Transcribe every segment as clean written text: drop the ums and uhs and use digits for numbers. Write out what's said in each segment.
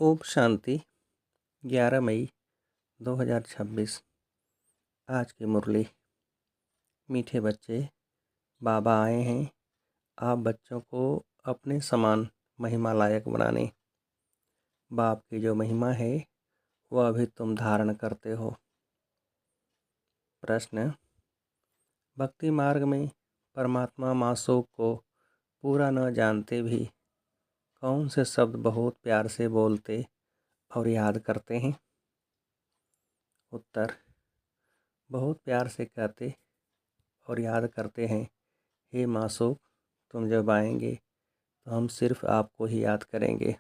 ओम शांति। 11 मई 2026। आज की मुरली। मीठे बच्चे, बाबा आए हैं आप बच्चों को अपने समान महिमा लायक बनाने। बाप की जो महिमा है वह अभी तुम धारण करते हो। प्रश्न: भक्ति मार्ग में परमात्मा मासूक को पूरा न जानते भी कौन से शब्द बहुत प्यार से बोलते और याद करते हैं? उत्तर: बहुत प्यार से कहते और याद करते हैं, हे मासूक, तुम जब आएंगे तो हम सिर्फ आपको ही याद करेंगे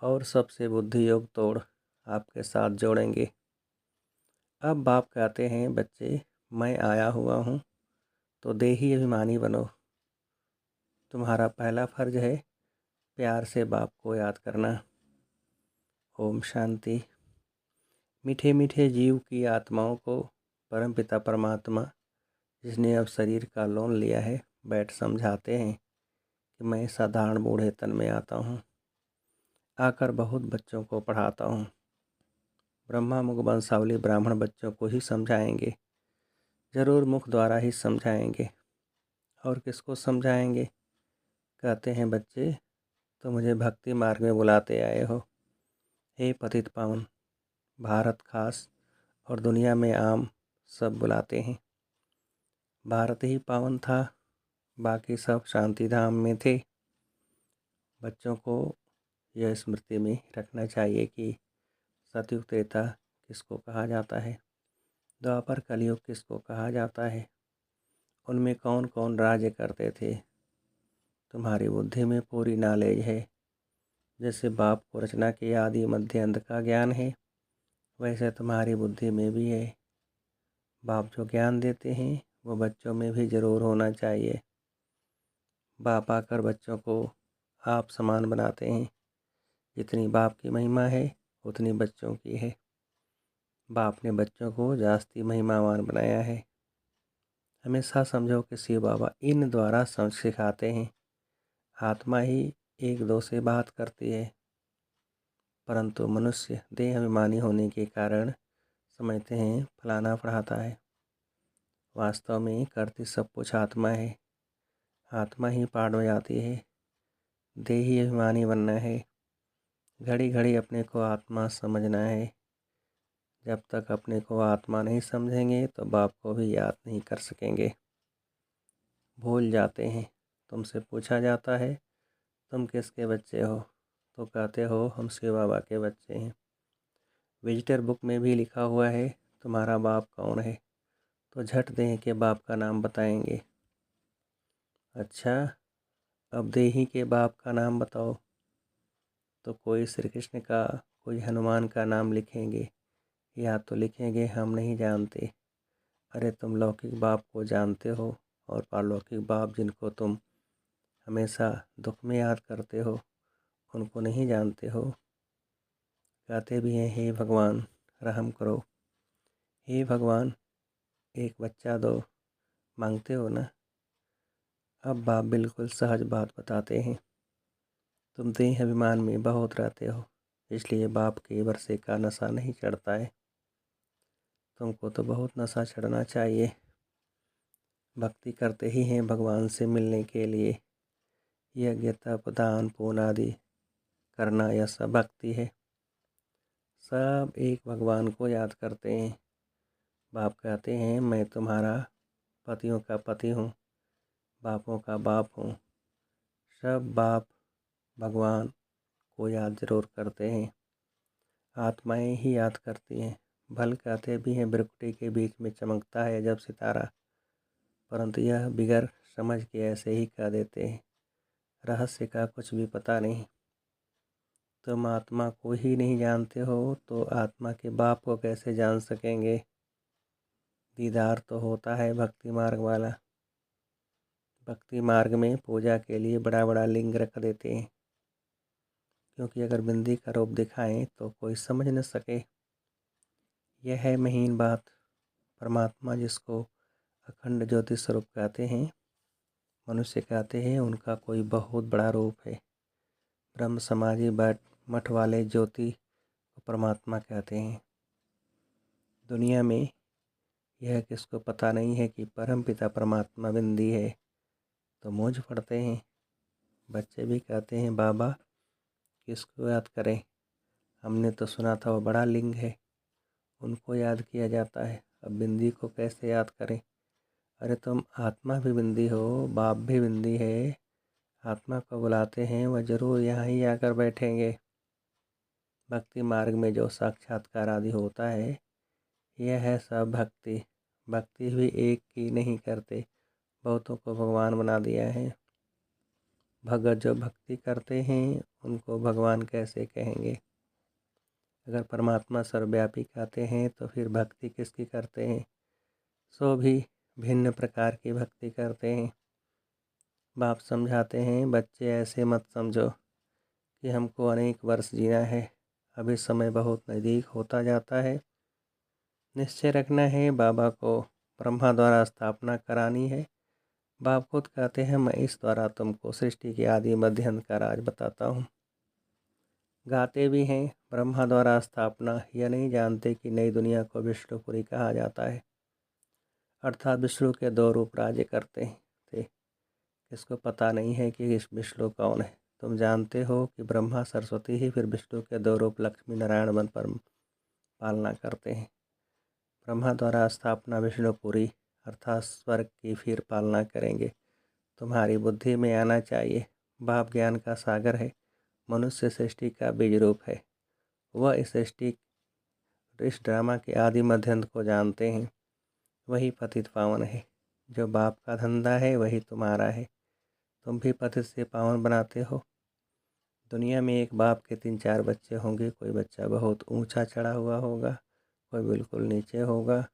और सबसे बुद्धि योग तोड़ आपके साथ जोड़ेंगे। अब बाप कहते हैं, बच्चे, मैं आया हुआ हूँ तो देही अभिमानी बनो। तुम्हारा पहला फर्ज है प्यार से बाप को याद करना। ओम शांति। मीठे मीठे जीव की आत्माओं को परमपिता परमात्मा, जिसने अब शरीर का लोन लिया है, बैठ समझाते हैं कि मैं साधारण बूढ़े तन में आता हूँ, आकर बहुत बच्चों को पढ़ाता हूँ। ब्रह्मा मुख वंशावली ब्राह्मण बच्चों को ही समझाएंगे, जरूर मुख द्वारा ही समझाएंगे। और किसको समझाएंगे? कहते हैं, बच्चे, तो मुझे भक्ति मार्ग में बुलाते आए हो। हे पतित पावन, भारत खास और दुनिया में आम सब बुलाते हैं। भारत ही पावन था, बाकी सब शांति धाम में थे। बच्चों को यह स्मृति में रखना चाहिए कि सतयुग त्रेता किसको कहा जाता है, द्वापर कलयुग किसको कहा जाता है, उनमें कौन कौन राज्य करते थे। तुम्हारी बुद्धि में पूरी नॉलेज है। जैसे बाप को रचना के आदि मध्य अंत का ज्ञान है, वैसे तुम्हारी बुद्धि में भी है। बाप जो ज्ञान देते हैं वो बच्चों में भी ज़रूर होना चाहिए। बाप आकर बच्चों को आप समान बनाते हैं। जितनी बाप की महिमा है उतनी बच्चों की है। बाप ने बच्चों को जास्ती महिमावान बनाया है। हमेशा समझो कि शिव बाबा इन द्वारा समझ सिखाते हैं। आत्मा ही एक दो से बात करती है, परंतु मनुष्य देह अभिमानी होने के कारण समझते हैं फलाना पढ़ाता है। वास्तव में करती सब कुछ आत्मा है। आत्मा ही पाठ बजाती है। देही अभिमानी बनना है। घड़ी घड़ी अपने को आत्मा समझना है। जब तक अपने को आत्मा नहीं समझेंगे तो बाप को भी याद नहीं कर सकेंगे। भूल जाते हैं। तुमसे पूछा जाता है, तुम किसके बच्चे हो? तो कहते हो, हम शिव बाबा के बच्चे हैं। विजिटर बुक में भी लिखा हुआ है तुम्हारा बाप कौन है, तो झट दें के बाप का नाम बताएंगे। अच्छा, अब देही के बाप का नाम बताओ। तो कोई श्री कृष्ण का, कोई हनुमान का नाम लिखेंगे, या तो लिखेंगे हम नहीं जानते। अरे तुम लौकिक बाप को जानते हो, और पारलौकिक बाप जिनको तुम हमेशा दुख में याद करते हो, उनको नहीं जानते हो। कहते भी हैं, हे भगवान रहम करो। हे भगवान एक बच्चा दो, मांगते हो ना। अब बाप बिल्कुल सहज बात बताते हैं। तुम देह अभिमान में बहुत रहते हो, इसलिए बाप के वर्षे का नशा नहीं चढ़ता है। तुमको तो बहुत नशा चढ़ना चाहिए। भक्ति करते ही हैं भगवान से मिलने के लिए। यज्ञ तप दान पुण्य आदि करना, यह सब भक्ति है। सब एक भगवान को याद करते हैं। बाप कहते हैं, मैं तुम्हारा पतियों का पति हूँ, बापों का बाप हूँ। सब बाप भगवान को याद जरूर करते हैं। आत्माएं ही याद करती हैं। भल कहते भी हैं, बिरकुटी के बीच में चमकता है जब सितारा, परंतु यह बिगर समझ के ऐसे ही कह देते हैं। रहस्य का कुछ भी पता नहीं। तुम आत्मा को ही नहीं जानते हो तो आत्मा के बाप को कैसे जान सकेंगे? दीदार तो होता है भक्ति मार्ग वाला। भक्ति मार्ग में पूजा के लिए बड़ा बड़ा लिंग रख देते हैं, क्योंकि अगर बिंदी का रूप दिखाएं तो कोई समझ न सके। यह है महीन बात। परमात्मा जिसको अखंड ज्योति स्वरूप कहते हैं, मनुष्य कहते हैं उनका कोई बहुत बड़ा रूप है। ब्रह्म समाधि मठ वाले ज्योति को परमात्मा कहते हैं। दुनिया में यह किसको पता नहीं है कि परमपिता परमात्मा बिंदी है, तो मौज पड़ते हैं। बच्चे भी कहते हैं बाबा किसको याद करें, हमने तो सुना था वो बड़ा लिंग है, उनको याद किया जाता है, अब बिंदी को कैसे याद करें। अरे तुम आत्मा भी बिंदी हो, बाप भी बिंदी है, आत्मा को बुलाते हैं वह जरूर यहाँ ही आकर बैठेंगे। भक्ति मार्ग में जो साक्षात्कार आदि होता है यह है सब भक्ति। भक्ति भी एक की नहीं करते, बहुतों को भगवान बना दिया है। भगत जो भक्ति करते हैं उनको भगवान कैसे कहेंगे। अगर परमात्मा सर्वव्यापी कहते हैं तो फिर भक्ति किसकी करते हैं। सो भी भिन्न प्रकार की भक्ति करते हैं। बाप समझाते हैं बच्चे ऐसे मत समझो कि हमको अनेक वर्ष जीना है, अभी समय बहुत नज़दीक होता जाता है। निश्चय रखना है बाबा को ब्रह्मा द्वारा स्थापना करानी है। बाप खुद कहते हैं मैं इस द्वारा तुमको सृष्टि के आदि मध्य अंत का राज बताता हूँ। गाते भी हैं ब्रह्मा द्वारा स्थापना, यह नहीं जानते कि नई दुनिया को विष्णुपुरी कहा जाता है, अर्थात विष्णु के दो रूप राज्य करते थे। किसको पता नहीं है कि इस विष्णु कौन है। तुम जानते हो कि ब्रह्मा सरस्वती ही फिर विष्णु के दो रूप लक्ष्मी नारायण बन पर पालना करते हैं। ब्रह्मा द्वारा स्थापना विष्णुपुरी अर्थात स्वर्ग की फिर पालना करेंगे। तुम्हारी बुद्धि में आना चाहिए, बाप ज्ञान का सागर है, मनुष्य सृष्टि का बीज रूप है। वह इस सृष्टि इस ड्रामा के आदि मध्यंत को जानते हैं, वही पतित पावन है। जो बाप का धंधा है वही तुम्हारा है, तुम भी पतित से पावन बनाते हो। दुनिया में एक बाप के 3-4 बच्चे होंगे, कोई बच्चा बहुत ऊंचा चढ़ा हुआ होगा, कोई बिल्कुल नीचे होगा।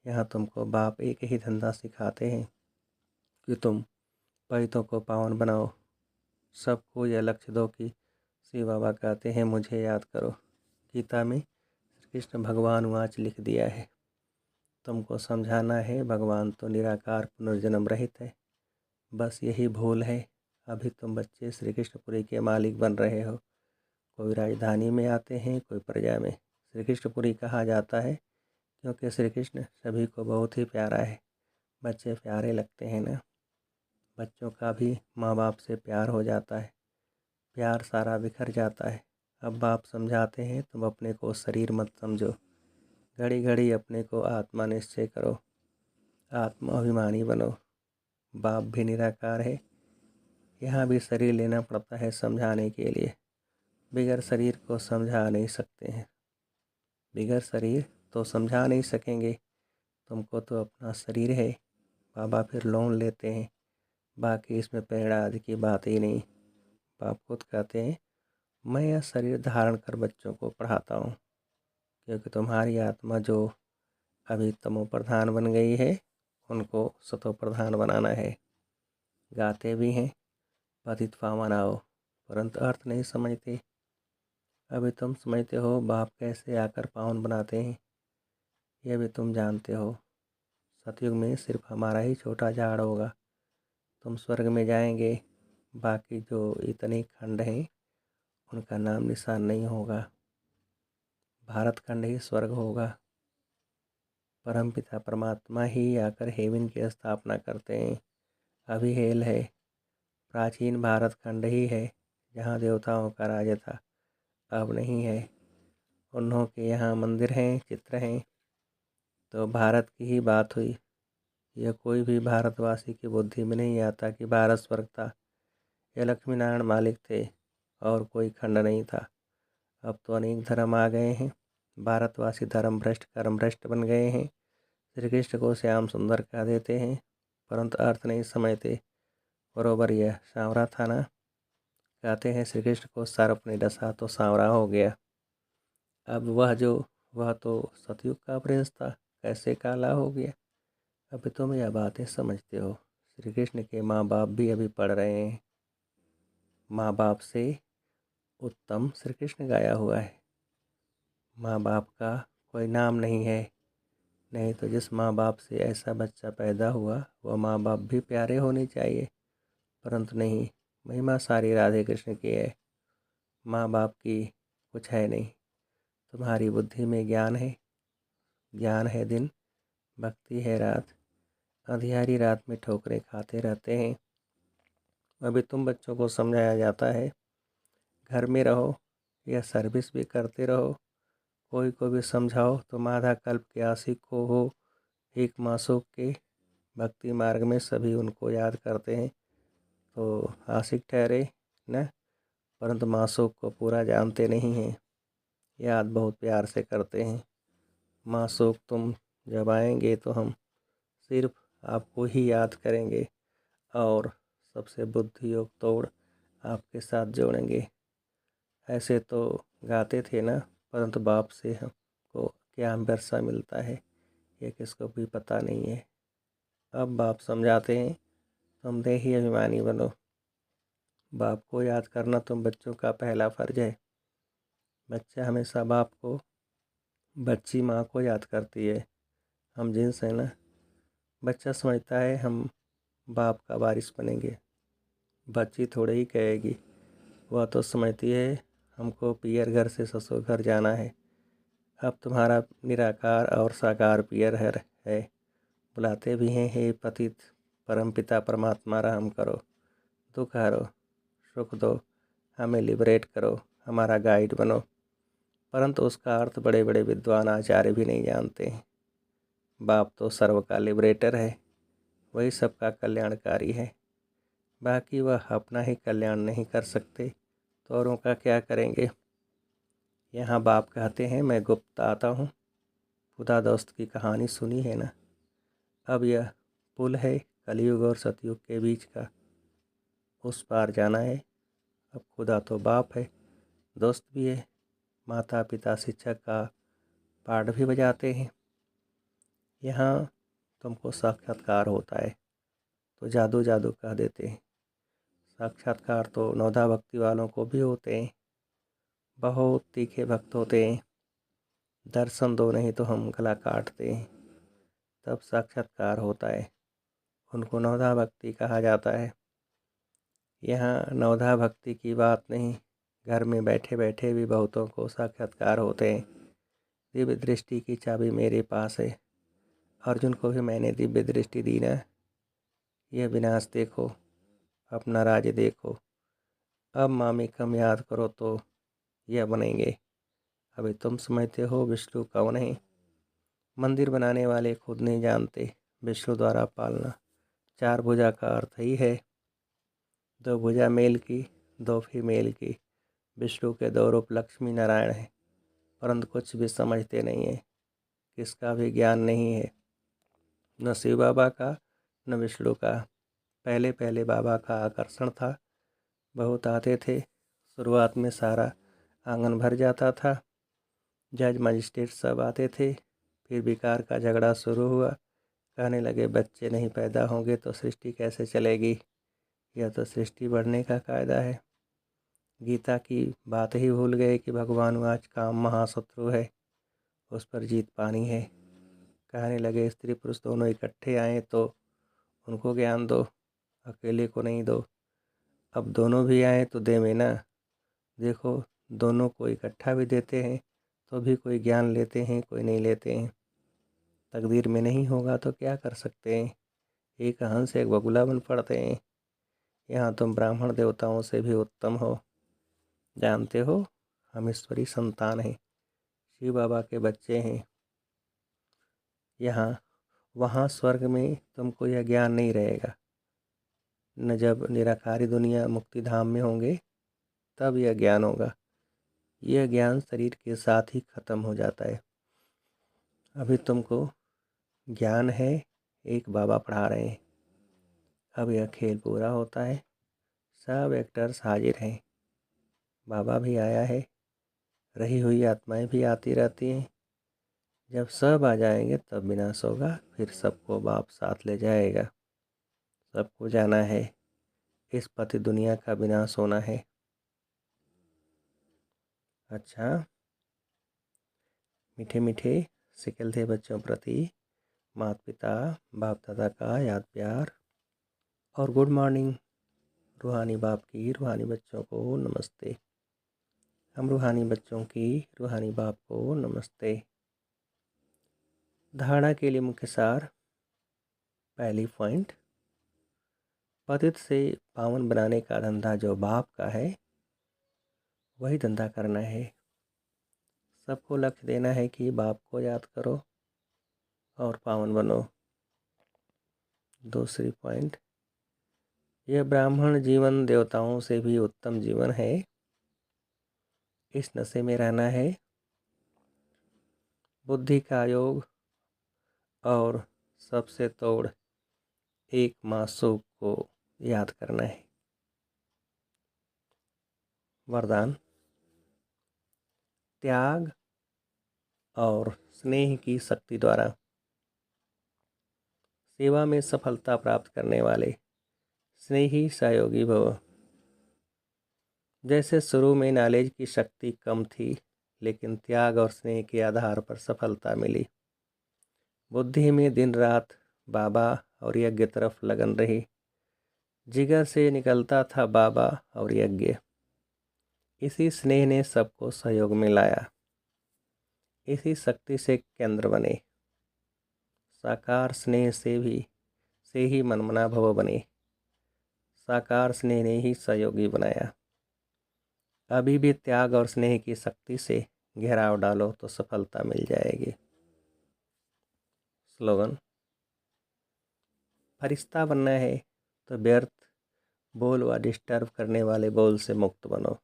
यहाँ तुमको बाप एक ही धंधा सिखाते हैं कि तुम पतितों को पावन बनाओ। सबको यह लक्ष्य दो कि शिव बाबा कहते हैं मुझे याद करो। गीता में श्री कृष्ण भगवान वाच लिख दिया है। तुमको समझाना है भगवान तो निराकार पुनर्जन्म रहित है, बस यही भूल है। अभी तुम बच्चे श्री कृष्णपुरी के मालिक बन रहे हो। कोई राजधानी में आते हैं, कोई प्रजा में। श्री कृष्णपुरी कहा जाता है क्योंकि श्री कृष्ण सभी को बहुत ही प्यारा है। बच्चे प्यारे लगते हैं ना। बच्चों का भी माँ बाप से प्यार हो जाता है, प्यार सारा बिखर जाता है। अब बाप समझाते हैं तुम अपने को शरीर मत समझो, घड़ी घड़ी अपने को आत्मा निश्चय करो, आत्मा अभिमानी बनो। बाप भी निराकार है, यहाँ भी शरीर लेना पड़ता है समझाने के लिए। बिगर शरीर को समझा नहीं सकते हैं, बिगर शरीर तो समझा नहीं सकेंगे। तुमको तो अपना शरीर है। बाबा फिर लोन लेते हैं, बाकी इसमें प्रेरणा आदि की बात ही नहीं। बाप खुद कहते हैं मैं यह शरीर धारण कर बच्चों को पढ़ाता हूँ, क्योंकि तुम्हारी आत्मा जो अभी तमो प्रधान बन गई है उनको सतो प्रधान बनाना है। गाते भी हैं पतित पावन आओ, परंतु अर्थ नहीं समझते। अभी तुम समझते हो बाप कैसे आकर पावन बनाते हैं, यह भी तुम जानते हो। सतयुग में सिर्फ हमारा ही छोटा झाड़ होगा, तुम स्वर्ग में जाएंगे, बाकी जो इतने खंड हैं उनका नाम निशान नहीं होगा। भारत खंड ही स्वर्ग होगा। परमपिता परमात्मा ही आकर हेवन की स्थापना करते हैं। अभी हेल है, प्राचीन भारत खंड ही है जहाँ देवताओं का राज्य था, अब नहीं है। उन्हों के यहाँ मंदिर हैं, चित्र हैं, तो भारत की ही बात हुई। यह कोई भी भारतवासी की बुद्धि में नहीं आता कि भारत स्वर्ग था। यह लक्ष्मी नारायण मालिक थे और कोई खंड नहीं था। अब तो अनेक धर्म आ गए हैं, भारतवासी धर्म भ्रष्ट कर्म भ्रष्ट बन गए हैं। श्री कृष्ण को श्याम सुंदर कह देते हैं, परंतु अर्थ नहीं समझते। बरोबर यह सांवरा था ना। कहते हैं श्री कृष्ण को सर्प ने डसा तो सांवरा हो गया। अब वह तो सतयुग का प्रेस था, कैसे काला हो गया। अभी तुम यह बातें समझते हो। श्री कृष्ण के माँ बाप भी अभी पढ़ रहे हैं। माँ बाप से उत्तम श्री कृष्ण गाया हुआ है। माँ बाप का कोई नाम नहीं है, नहीं तो जिस माँ बाप से ऐसा बच्चा पैदा हुआ वह माँ बाप भी प्यारे होने चाहिए, परंतु नहीं। महिमा सारी राधे कृष्ण की है। माँ बाप की कुछ है नहीं। तुम्हारी बुद्धि में ज्ञान है, ज्ञान है दिन, भक्ति है रात। अंधियारी रात में ठोकरें खाते रहते हैं। अभी तुम बच्चों को समझाया जाता है, घर में रहो या सर्विस भी करते रहो, कोई को भी समझाओ तुम आधा कल्प के आशिक हो एक मासूक के। भक्ति मार्ग में सभी उनको याद करते हैं तो आशिक ठहरे न, परंतु मासूक को पूरा जानते नहीं हैं, याद बहुत प्यार से करते हैं। मासूक तुम जब आएंगे तो हम सिर्फ आपको ही याद करेंगे और सबसे बुद्धि योग तोड़ आपके साथ जोड़ेंगे। ऐसे तो गाते थे ना, परंतु बाप से हमको क्या वर्षा मिलता है ये किसको भी पता नहीं है। अब बाप समझाते हैं, तुम देही अभिमानी बनो। बाप को याद करना तुम बच्चों का पहला फर्ज है। बच्चा हमेशा बाप को, बच्ची माँ को याद करती है। हम जिन्स हैं ना। बच्चा समझता है हम बाप का वारिस बनेंगे, बच्ची थोड़े ही कहेगी। वह तो समझती है हमको पियर घर से ससुर घर जाना है। अब तुम्हारा निराकार और साकार पियर है। बुलाते भी हैं, हे पतित परमपिता परमात्मा रहम करो, दुख हरो, सुख दो, हमें लिबरेट करो, हमारा गाइड बनो। परंतु उसका अर्थ बड़े बड़े विद्वान आचार्य भी नहीं जानते हैं। बाप तो सर्व का लिबरेटर है, वही सबका कल्याणकारी है। बाकी वह अपना ही कल्याण नहीं कर सकते तो औरों का क्या करेंगे। यहाँ बाप कहते हैं, मैं गुप्त आता हूँ। खुदा दोस्त की कहानी सुनी है ना। अब यह पुल है कलयुग और सतयुग के बीच का, उस पार जाना है। अब खुदा तो बाप है, दोस्त भी है, माता पिता शिक्षक का पाठ भी बजाते हैं। यहाँ तुमको साक्षात्कार होता है तो जादू जादू कह देते हैं। साक्षात्कार तो नौधा भक्ति वालों को भी होते हैं, बहुत तीखे भक्त होते हैं। दर्शन दो नहीं तो हम गला काटते हैं, तब साक्षात्कार होता है। उनको नौधा भक्ति कहा जाता है। यहाँ नवधा भक्ति की बात नहीं, घर में बैठे बैठे भी बहुतों को साक्षात्कार होते हैं। दिव्य दृष्टि की चाबी मेरे पास है। अर्जुन को भी मैंने दिव्य दृष्टि दी ना। यह विनाश देखो, अपना राज्य देखो। अब मामी कम याद करो तो यह बनेंगे। अभी तुम समझते हो विष्णु कौन है। मंदिर बनाने वाले खुद नहीं जानते विष्णु द्वारा पालना। चार भुजा का अर्थ ही है, दो भुजा मेल की, दो फीमेल की। विष्णु के दो रूप लक्ष्मी नारायण हैं, परंतु कुछ भी समझते नहीं है, किसका भी ज्ञान नहीं है, न शिव बाबा का न विष्णु का। पहले पहले बाबा का आकर्षण था, बहुत आते थे। शुरुआत में सारा आंगन भर जाता था, जज मजिस्ट्रेट सब आते थे। फिर विकार का झगड़ा शुरू हुआ, कहने लगे बच्चे नहीं पैदा होंगे तो सृष्टि कैसे चलेगी, यह तो सृष्टि बढ़ने का कायदा है। गीता की बात ही भूल गए कि भगवान आज काम महाशत्रु है, उस पर जीत पानी है। कहने लगे स्त्री पुरुष दोनों इकट्ठे आए तो उनको ज्ञान दो, अकेले को नहीं दो। अब दोनों भी आए तो दे में ना। देखो दोनों को इकट्ठा भी देते हैं तो भी कोई ज्ञान लेते हैं, कोई नहीं लेते हैं। तकदीर में नहीं होगा तो क्या कर सकते हैं। एक हंस एक बगुला बन पड़ते हैं। यहाँ तुम ब्राह्मण देवताओं से भी उत्तम हो। जानते हो हम ईश्वरी संतान हैं, शिव बाबा के बच्चे हैं। यहाँ वहाँ स्वर्ग में तुमको यह ज्ञान नहीं रहेगा न। जब निराकारी दुनिया मुक्ति धाम में होंगे तब यह ज्ञान होगा। यह ज्ञान शरीर के साथ ही खत्म हो जाता है। अभी तुमको ज्ञान है, एक बाबा पढ़ा रहे हैं। अब यह खेल पूरा होता है, सब एक्टर्स हाजिर हैं। बाबा भी आया है, रही हुई आत्माएं भी आती रहती हैं। जब सब आ जाएंगे तब विनाश होगा, फिर सबको बाप साथ ले जाएगा। सबको जाना है, इस पति दुनिया का विनाश होना है। अच्छा, मीठे मीठे सिकल थे बच्चों प्रति माता पिता बाप दादा का याद प्यार और गुड मॉर्निंग। रूहानी बाप की रूहानी बच्चों को नमस्ते। हम रूहानी बच्चों की रूहानी बाप को नमस्ते। धारणा के लिए मुख्य सार। पहली पॉइंट, पतित से पावन बनाने का धंधा जो बाप का है वही धंधा करना है। सबको लक्ष्य देना है कि बाप को याद करो और पावन बनो। दूसरी पॉइंट, यह ब्राह्मण जीवन देवताओं से भी उत्तम जीवन है। इस नशे में रहना है। बुद्धि का योग और सबसे तोड़ एक मासूक को याद करना है। वरदान, त्याग और स्नेह की शक्ति द्वारा सेवा में सफलता प्राप्त करने वाले स्नेही सहयोगी भव। जैसे शुरू में नॉलेज की शक्ति कम थी, लेकिन त्याग और स्नेह के आधार पर सफलता मिली। बुद्धि में दिन रात बाबा और यज्ञ तरफ लगन रही। जिगर से निकलता था बाबा और यज्ञ। इसी स्नेह ने सबको सहयोग में लाया। इसी शक्ति से केंद्र बने। साकार स्नेह से ही मनमना भव बने। साकार स्नेह ने ही सहयोगी बनाया। अभी भी त्याग और स्नेह की शक्ति से घेराव डालो तो सफलता मिल जाएगी। स्लोगन, फरिश्ता बनना है तो व्यर्थ बोल व डिस्टर्ब करने वाले बोल से मुक्त बनो।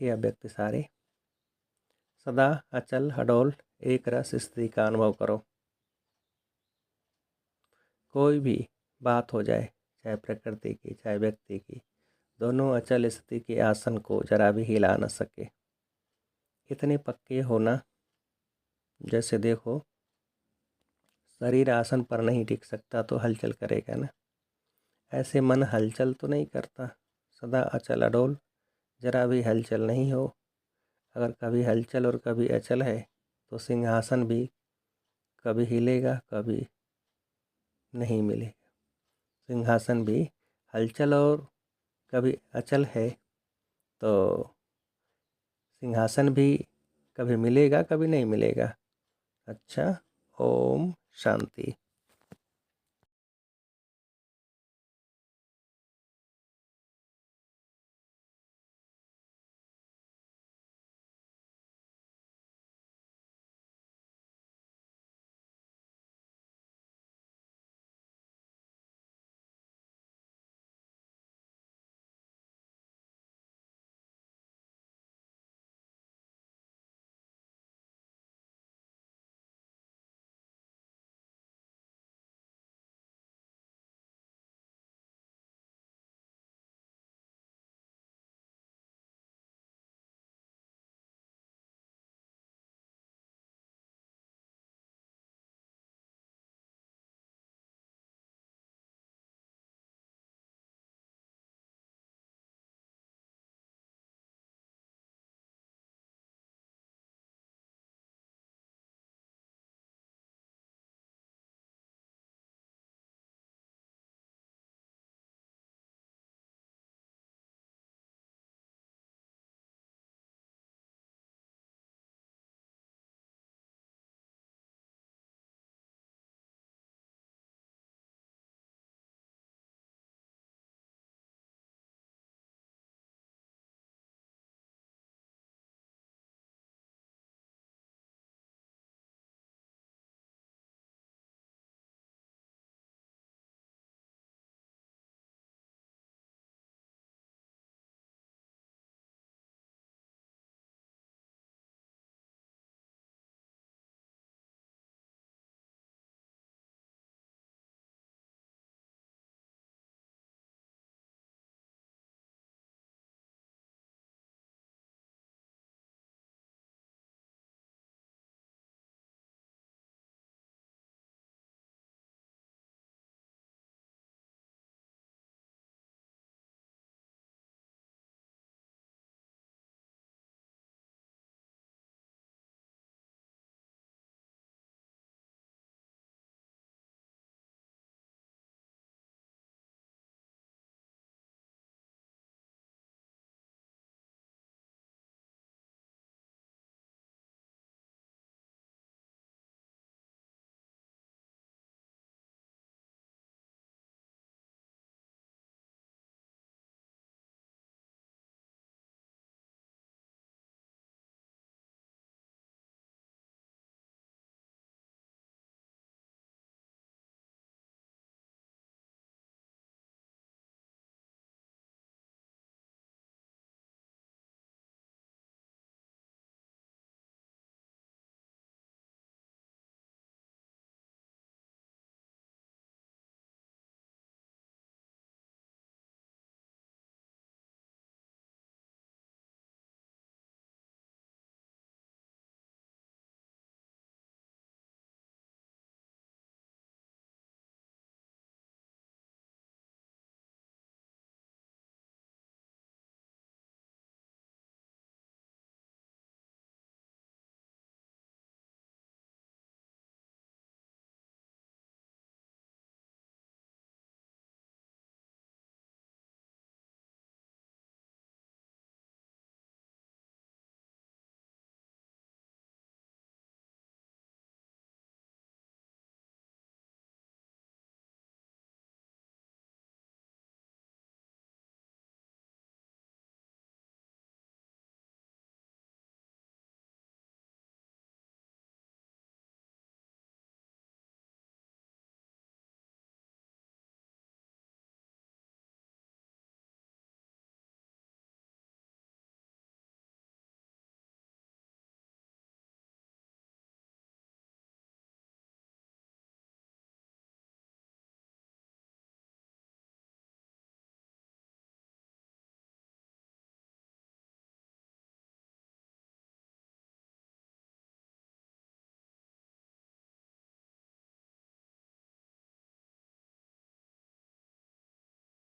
ये अव्यक्त सारे। सदा अचल अडोल एक रस स्थिति का अनुभव करो। कोई भी बात हो जाए, चाहे प्रकृति की चाहे व्यक्ति की, दोनों अचल स्थिति के आसन को जरा भी हिला न सके। इतने पक्के होना, जैसे देखो शरीर आसन पर नहीं टिक सकता तो हलचल करेगा ना, ऐसे मन हलचल तो नहीं करता। सदा अचल अडोल, जरा भी हलचल नहीं हो। अगर कभी हलचल और कभी अचल है तो सिंहासन भी कभी हिलेगा कभी नहीं मिलेगा। सिंहासन भी हलचल और कभी अचल है तो सिंहासन भी कभी मिलेगा कभी नहीं मिलेगा। अच्छा, ओम शांति।